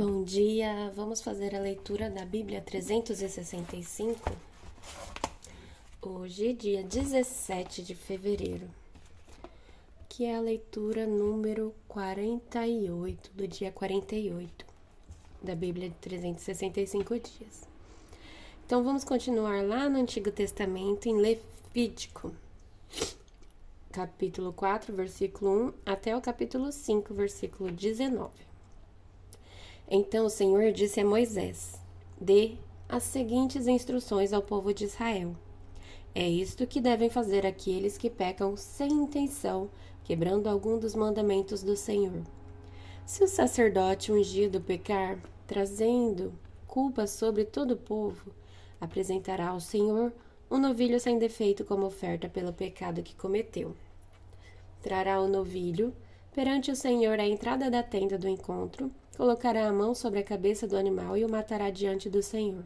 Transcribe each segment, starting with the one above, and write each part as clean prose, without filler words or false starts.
Bom dia, vamos fazer a leitura da Bíblia 365. Hoje, dia 17 de fevereiro, que é a leitura número 48, do dia 48, da Bíblia de 365 dias. Então, vamos continuar lá no Antigo Testamento, em Levítico, capítulo 4, versículo 1, até o capítulo 5, versículo 19. Então o Senhor disse a Moisés: dê as seguintes instruções ao povo de Israel. É isto que devem fazer aqueles que pecam sem intenção, quebrando algum dos mandamentos do Senhor. Se o sacerdote ungido pecar, trazendo culpa sobre todo o povo, apresentará ao Senhor um novilho sem defeito como oferta pelo pecado que cometeu. Trará o novilho perante o Senhor à entrada da tenda do encontro, colocará a mão sobre a cabeça do animal e o matará diante do Senhor.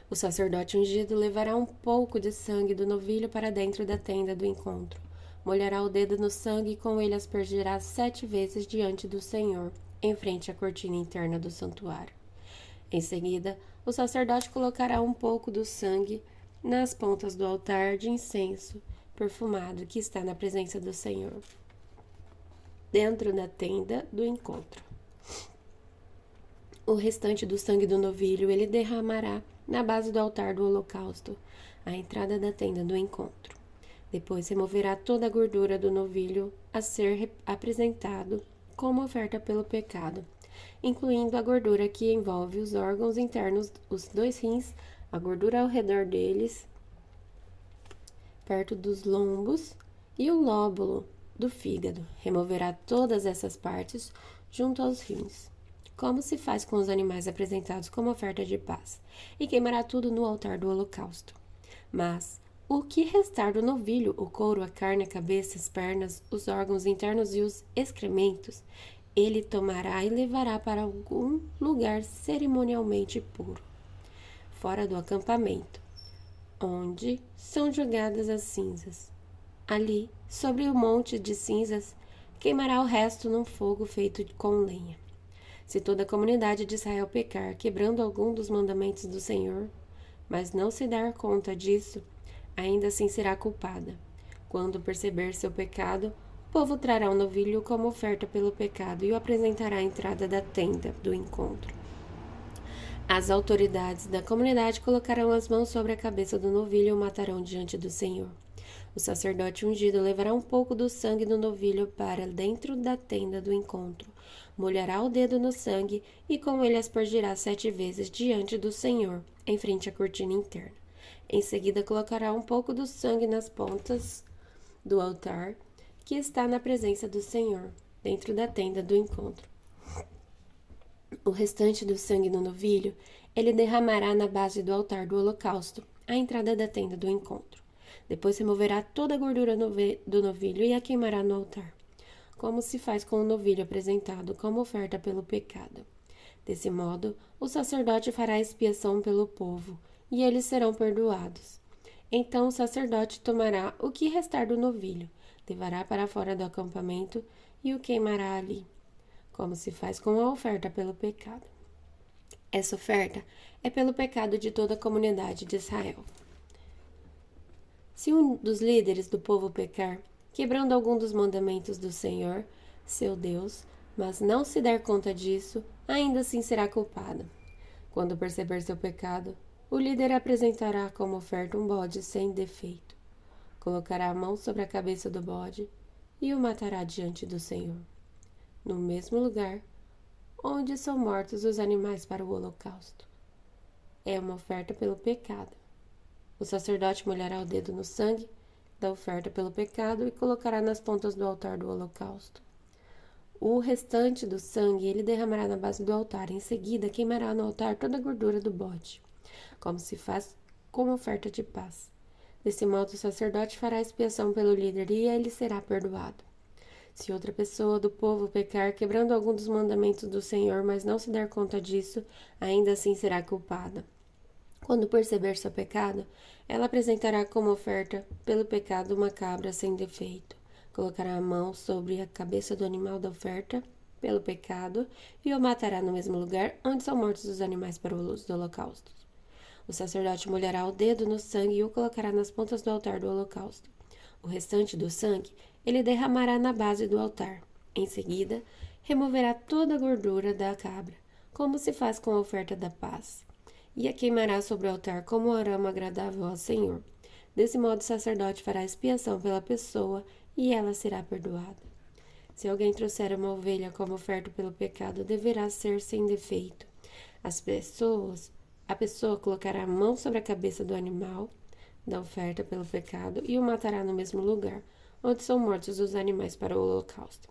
O sacerdote ungido levará um pouco de sangue do novilho para dentro da tenda do encontro, molhará o dedo no sangue e com ele aspergirá 7 vezes diante do Senhor, em frente à cortina interna do santuário. Em seguida, o sacerdote colocará um pouco do sangue nas pontas do altar de incenso perfumado que está na presença do Senhor, dentro da tenda do encontro. O restante do sangue do novilho ele derramará na base do altar do holocausto, à entrada da tenda do encontro. Depois removerá toda a gordura do novilho a ser apresentado como oferta pelo pecado, incluindo a gordura que envolve os órgãos internos, os 2 rins, a gordura ao redor deles, perto dos lombos, e o lóbulo do fígado. Removerá todas essas partes junto aos rins, como se faz com os animais apresentados como oferta de paz, e queimará tudo no altar do holocausto. Mas o que restar do novilho, o couro, a carne, a cabeça, as pernas, os órgãos internos e os excrementos, ele tomará e levará para algum lugar cerimonialmente puro, fora do acampamento, onde são jogadas as cinzas. Ali, sobre o monte de cinzas, queimará o resto num fogo feito com lenha. Se toda a comunidade de Israel pecar, quebrando algum dos mandamentos do Senhor, mas não se dar conta disso, ainda assim será culpada. Quando perceber seu pecado, o povo trará um novilho como oferta pelo pecado e o apresentará à entrada da tenda do encontro. As autoridades da comunidade colocarão as mãos sobre a cabeça do novilho e o matarão diante do Senhor. O sacerdote ungido levará um pouco do sangue do novilho para dentro da tenda do encontro, molhará o dedo no sangue e com ele aspergirá 7 vezes diante do Senhor, em frente à cortina interna. Em seguida, colocará um pouco do sangue nas pontas do altar, que está na presença do Senhor, dentro da tenda do encontro. O restante do sangue do novilho ele derramará na base do altar do holocausto, à entrada da tenda do encontro. Depois removerá toda a gordura do novilho e a queimará no altar, como se faz com o novilho apresentado como oferta pelo pecado. Desse modo, o sacerdote fará expiação pelo povo, e eles serão perdoados. Então o sacerdote tomará o que restar do novilho, levará para fora do acampamento e o queimará ali, como se faz com a oferta pelo pecado. Essa oferta é pelo pecado de toda a comunidade de Israel. Se um dos líderes do povo pecar, quebrando algum dos mandamentos do Senhor, seu Deus, mas não se der conta disso, ainda assim será culpado. Quando perceber seu pecado, o líder apresentará como oferta um bode sem defeito. Colocará a mão sobre a cabeça do bode e o matará diante do Senhor, no mesmo lugar onde são mortos os animais para o holocausto. É uma oferta pelo pecado. O sacerdote molhará o dedo no sangue da oferta pelo pecado e colocará nas pontas do altar do holocausto. O restante do sangue ele derramará na base do altar. Em seguida, queimará no altar toda a gordura do bode, como se faz com oferta de paz. Desse modo, o sacerdote fará expiação pelo líder e ele será perdoado. Se outra pessoa do povo pecar, quebrando algum dos mandamentos do Senhor, mas não se der conta disso, ainda assim será culpada. Quando perceber seu pecado, ela apresentará como oferta pelo pecado uma cabra sem defeito. Colocará a mão sobre a cabeça do animal da oferta pelo pecado e o matará no mesmo lugar onde são mortos os animais para os holocaustos. O sacerdote molhará o dedo no sangue e o colocará nas pontas do altar do holocausto. O restante do sangue ele derramará na base do altar. Em seguida, removerá toda a gordura da cabra, como se faz com a oferta da paz, e a queimará sobre o altar como um aroma agradável ao Senhor. Desse modo, o sacerdote fará expiação pela pessoa e ela será perdoada. Se alguém trouxer uma ovelha como oferta pelo pecado, deverá ser sem defeito. A pessoa colocará a mão sobre a cabeça do animal da oferta pelo pecado e o matará no mesmo lugar onde são mortos os animais para o holocausto.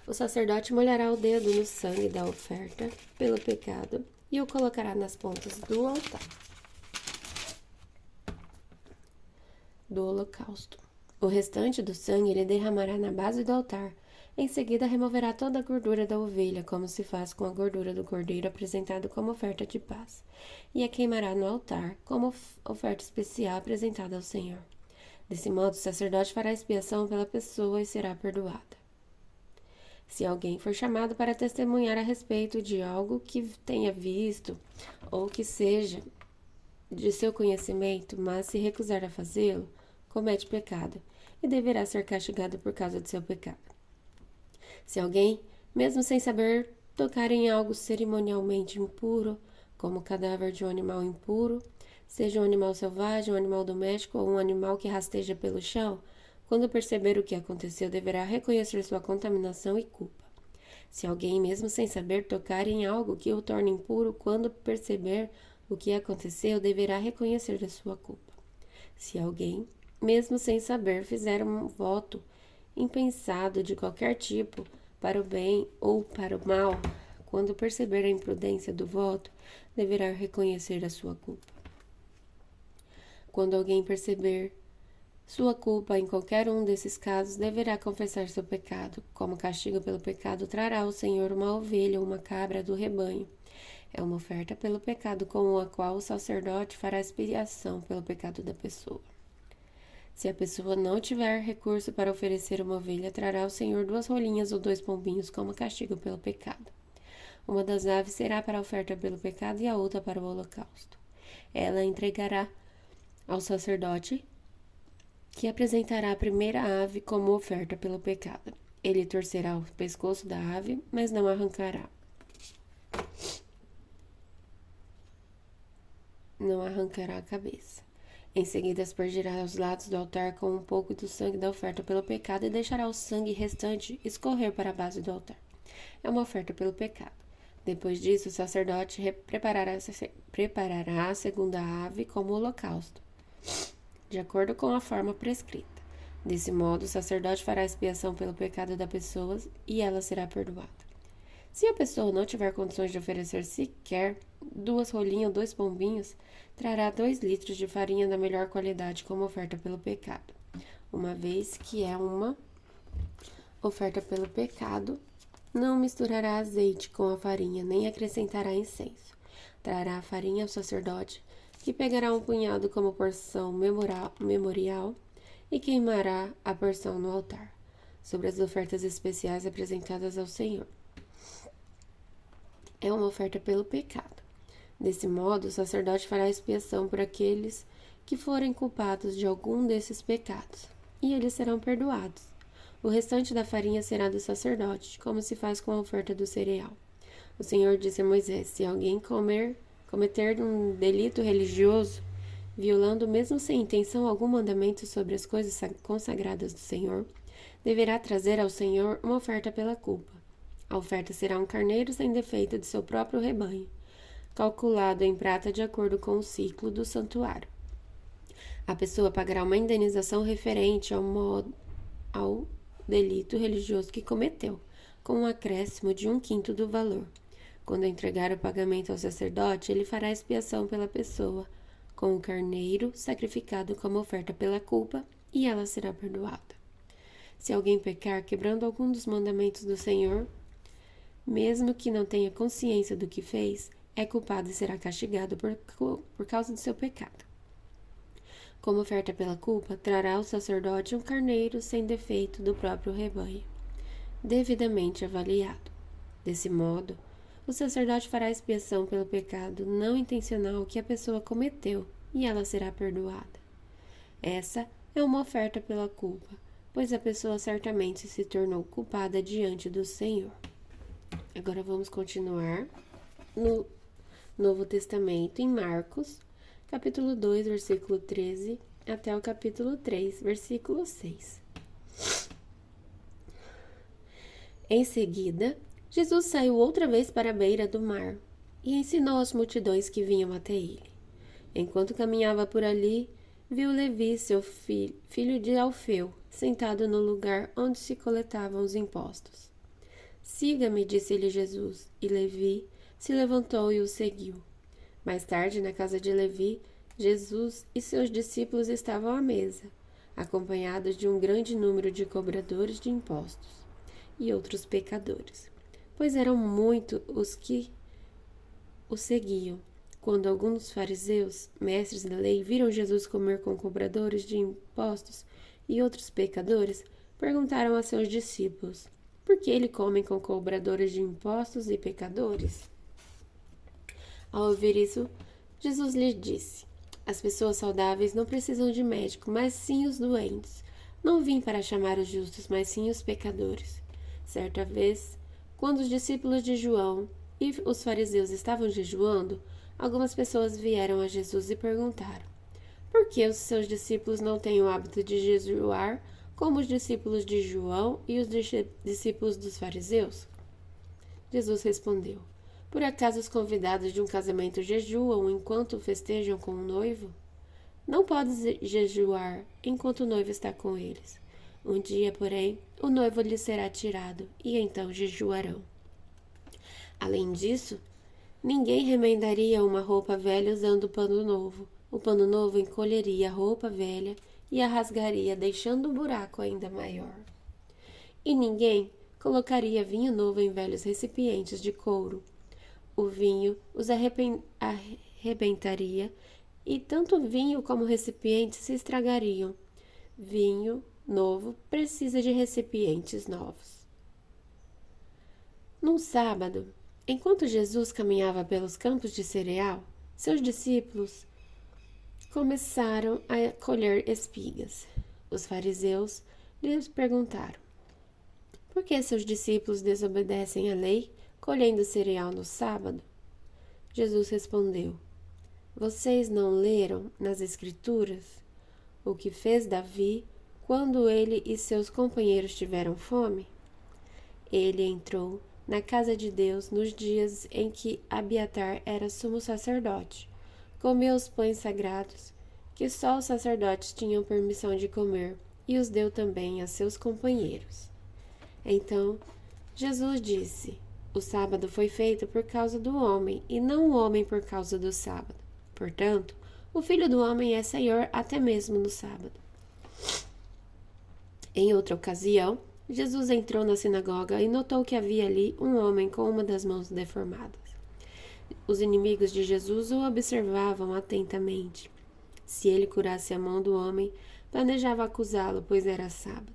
O sacerdote molhará o dedo no sangue da oferta pelo pecado e o colocará nas pontas do altar do holocausto. O restante do sangue ele derramará na base do altar. Em seguida, removerá toda a gordura da ovelha, como se faz com a gordura do cordeiro apresentado como oferta de paz, e a queimará no altar, como oferta especial apresentada ao Senhor. Desse modo, o sacerdote fará expiação pela pessoa e será perdoada. Se alguém for chamado para testemunhar a respeito de algo que tenha visto ou que seja de seu conhecimento, mas se recusar a fazê-lo, comete pecado e deverá ser castigado por causa de seu pecado. Se alguém, mesmo sem saber, tocar em algo cerimonialmente impuro, como o cadáver de um animal impuro, seja um animal selvagem, um animal doméstico ou um animal que rasteja pelo chão, quando perceber o que aconteceu, deverá reconhecer sua contaminação e culpa. Se alguém, mesmo sem saber, tocar em algo que o torne impuro, quando perceber o que aconteceu, deverá reconhecer a sua culpa. Se alguém, mesmo sem saber, fizer um voto impensado de qualquer tipo, para o bem ou para o mal, quando perceber a imprudência do voto, deverá reconhecer a sua culpa. Quando alguém perceber sua culpa em qualquer um desses casos, deverá confessar seu pecado. Como castigo pelo pecado, trará ao Senhor uma ovelha ou uma cabra do rebanho. É uma oferta pelo pecado com a qual o sacerdote fará expiação pelo pecado da pessoa. Se a pessoa não tiver recurso para oferecer uma ovelha, trará ao Senhor 2 rolinhas ou 2 pombinhos como castigo pelo pecado. Uma das aves será para a oferta pelo pecado e a outra para o holocausto. Ela entregará ao sacerdote, que apresentará a primeira ave como oferta pelo pecado. Ele torcerá o pescoço da ave, mas não arrancará. Não arrancará a cabeça. Em seguida, aspergirá os lados do altar com um pouco do sangue da oferta pelo pecado e deixará o sangue restante escorrer para a base do altar. É uma oferta pelo pecado. Depois disso, o sacerdote preparará a segunda ave como holocausto, de acordo com a forma prescrita. Desse modo, o sacerdote fará expiação pelo pecado da pessoa e ela será perdoada. Se a pessoa não tiver condições de oferecer sequer 2 rolinhas ou 2 pombinhos, trará 2 litros de farinha da melhor qualidade como oferta pelo pecado. Uma vez que é uma oferta pelo pecado, não misturará azeite com a farinha, nem acrescentará incenso. Trará a farinha ao sacerdote, que pegará um punhado como porção memorial e queimará a porção no altar, sobre as ofertas especiais apresentadas ao Senhor. É uma oferta pelo pecado. Desse modo, o sacerdote fará expiação por aqueles que forem culpados de algum desses pecados, e eles serão perdoados. O restante da farinha será do sacerdote, como se faz com a oferta do cereal. O Senhor disse a Moisés: se alguém cometer um delito religioso, violando mesmo sem intenção algum mandamento sobre as coisas consagradas do Senhor, deverá trazer ao Senhor uma oferta pela culpa. A oferta será um carneiro sem defeito de seu próprio rebanho, calculado em prata de acordo com o ciclo do santuário. A pessoa pagará uma indenização referente ao delito religioso que cometeu, com um acréscimo de 1/5 do valor. Quando entregar o pagamento ao sacerdote, ele fará expiação pela pessoa, com o carneiro sacrificado como oferta pela culpa, e ela será perdoada. Se alguém pecar quebrando algum dos mandamentos do Senhor, mesmo que não tenha consciência do que fez, é culpado e será castigado por causa do seu pecado. Como oferta pela culpa, trará ao sacerdote um carneiro sem defeito do próprio rebanho. devidamente avaliado. Desse modo, o sacerdote fará expiação pelo pecado não intencional que a pessoa cometeu e ela será perdoada. Essa é uma oferta pela culpa, pois a pessoa certamente se tornou culpada diante do Senhor. Agora vamos continuar no Novo Testamento, em Marcos, capítulo 2, versículo 13, até o capítulo 3, versículo 6. Em seguida, Jesus saiu outra vez para a beira do mar e ensinou as multidões que vinham até ele. Enquanto caminhava por ali, viu Levi, seu filho de Alfeu, sentado no lugar onde se coletavam os impostos. Siga-me, disse-lhe Jesus, e Levi se levantou e o seguiu. Mais tarde, na casa de Levi, Jesus e seus discípulos estavam à mesa, acompanhados de um grande número de cobradores de impostos e outros pecadores, pois eram muitos os que o seguiam. Quando alguns dos fariseus, mestres da lei, viram Jesus comer com cobradores de impostos e outros pecadores, perguntaram a seus discípulos: por que ele come com cobradores de impostos e pecadores? Ao ouvir isso, Jesus lhes disse: as pessoas saudáveis não precisam de médico, mas sim os doentes. Não vim para chamar os justos, mas sim os pecadores. Certa vez, quando os discípulos de João e os fariseus estavam jejuando, algumas pessoas vieram a Jesus e perguntaram: por que os seus discípulos não têm o hábito de jejuar como os discípulos de João e os discípulos dos fariseus? Jesus respondeu: por acaso os convidados de um casamento jejuam enquanto festejam com o noivo? Não podem jejuar enquanto o noivo está com eles. Um dia, porém, o noivo lhes será tirado, e então jejuarão. Além disso, ninguém remendaria uma roupa velha usando pano novo. O pano novo encolheria a roupa velha e a rasgaria, deixando o buraco ainda maior. E ninguém colocaria vinho novo em velhos recipientes de couro. O vinho os arrebentaria, e tanto o vinho como o recipiente se estragariam. Vinho novo precisa de recipientes novos. Num sábado, enquanto Jesus caminhava pelos campos de cereal, seus discípulos começaram a colher espigas. Os fariseus lhes perguntaram: por que seus discípulos desobedecem à lei, colhendo cereal no sábado? Jesus respondeu: vocês não leram nas Escrituras o que fez Davi quando ele e seus companheiros tiveram fome? Ele entrou na casa de Deus nos dias em que Abiatar era sumo sacerdote. Comeu os pães sagrados, que só os sacerdotes tinham permissão de comer, e os deu também a seus companheiros. Então, Jesus disse: o sábado foi feito por causa do homem, e não o homem por causa do sábado. Portanto, o Filho do Homem é Senhor até mesmo no sábado. Em outra ocasião, Jesus entrou na sinagoga e notou que havia ali um homem com uma das mãos deformadas. Os inimigos de Jesus o observavam atentamente. Se ele curasse a mão do homem, planejava acusá-lo, pois era sábado.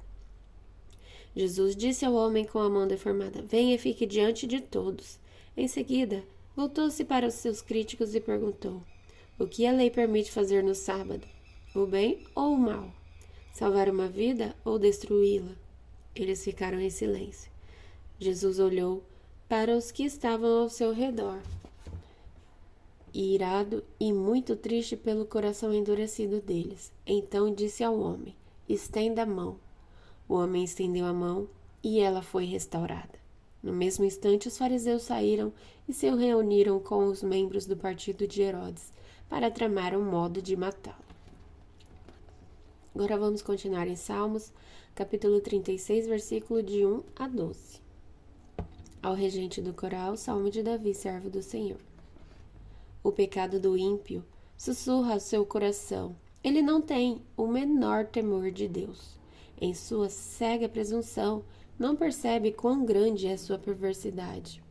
Jesus disse ao homem com a mão deformada: venha e fique diante de todos. Em seguida, voltou-se para os seus críticos e perguntou: o que a lei permite fazer no sábado? O bem ou o mal? Salvar uma vida ou destruí-la? Eles ficaram em silêncio. Jesus olhou para os que estavam ao seu redor, irado e muito triste pelo coração endurecido deles. Então disse ao homem: estenda a mão. O homem estendeu a mão e ela foi restaurada. No mesmo instante, os fariseus saíram e se reuniram com os membros do partido de Herodes para tramar um modo de matá-lo. Agora vamos continuar em Salmos, capítulo 36, versículo de 1 a 12. Ao regente do coral, Salmo de Davi, servo do Senhor. O pecado do ímpio sussurra ao seu coração. Ele não tem o menor temor de Deus. Em sua cega presunção, não percebe quão grande é sua perversidade.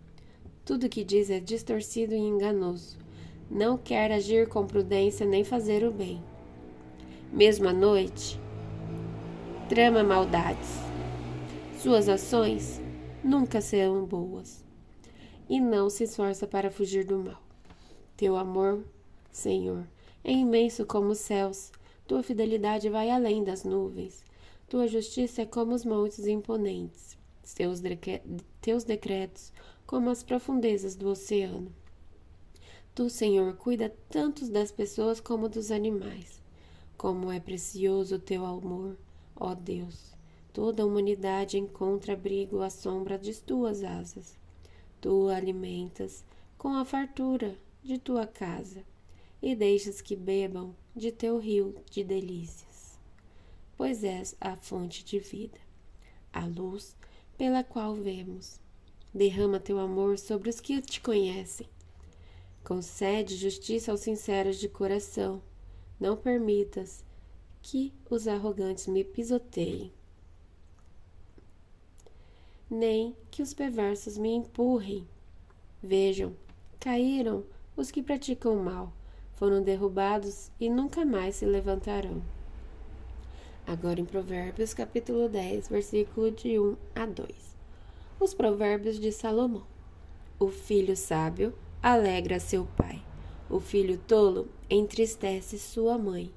Tudo que diz é distorcido e enganoso. Não quer agir com prudência nem fazer o bem. Mesmo à noite, trama maldades. Suas ações nunca serão boas, e não se esforça para fugir do mal. Teu amor, Senhor, é imenso como os céus, tua fidelidade vai além das nuvens, tua justiça é como os montes imponentes, teus decretos como as profundezas do oceano. Tu, Senhor, cuida tanto das pessoas como dos animais. Como é precioso o teu amor, ó Deus. Toda a humanidade encontra abrigo à sombra de tuas asas. Tu a alimentas com a fartura de tua casa e deixas que bebam de teu rio de delícias. Pois és a fonte de vida, a luz pela qual vemos. Derrama teu amor sobre os que te conhecem. Concede justiça aos sinceros de coração. Não permitas que os arrogantes me pisoteiem, nem que os perversos me empurrem. Vejam, caíram os que praticam o mal, foram derrubados e nunca mais se levantarão. Agora em Provérbios capítulo 10, versículo de 1 a 2. Os provérbios de Salomão. O filho sábio alegra seu pai. O filho tolo entristece sua mãe.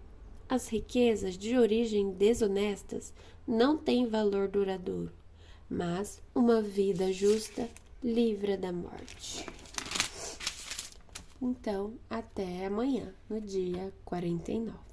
As riquezas de origem desonestas não têm valor duradouro, mas uma vida justa livra da morte. Então, até amanhã, no dia 49.